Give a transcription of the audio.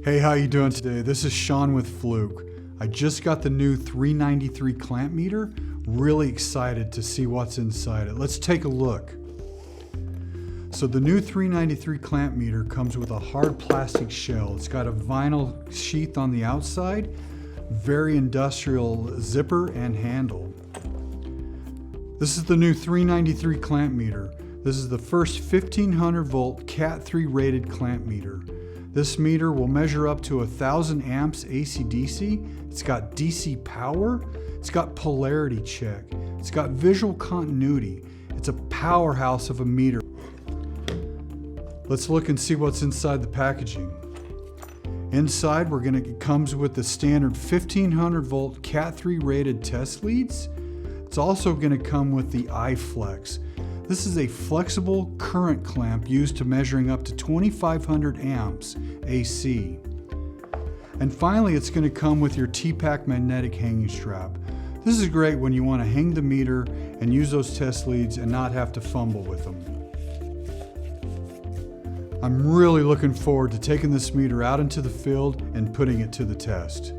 Hey, how you doing today? This is Sean with Fluke. I just got the new 393 clamp meter. Really excited to see what's inside it. Let's take a look. So the new 393 clamp meter comes with a hard plastic shell. It's got a vinyl sheath on the outside, very industrial zipper and handle. This is the new 393 clamp meter. This is the first 1500 volt Cat 3 rated clamp meter. This meter will measure up to 1000 amps AC/DC. It's got DC power. It's got polarity check. It's got visual continuity. It's a powerhouse of a meter. Let's look and see what's inside the packaging. Inside, it comes with the standard 1500 volt Cat 3 rated test leads. It's also going to come with the iFlex. This is a flexible current clamp used to measuring up to 2500 amps AC. And finally, it's going to come with your T-Pack magnetic hanging strap. This is great when you want to hang the meter and use those test leads and not have to fumble with them. I'm really looking forward to taking this meter out into the field and putting it to the test.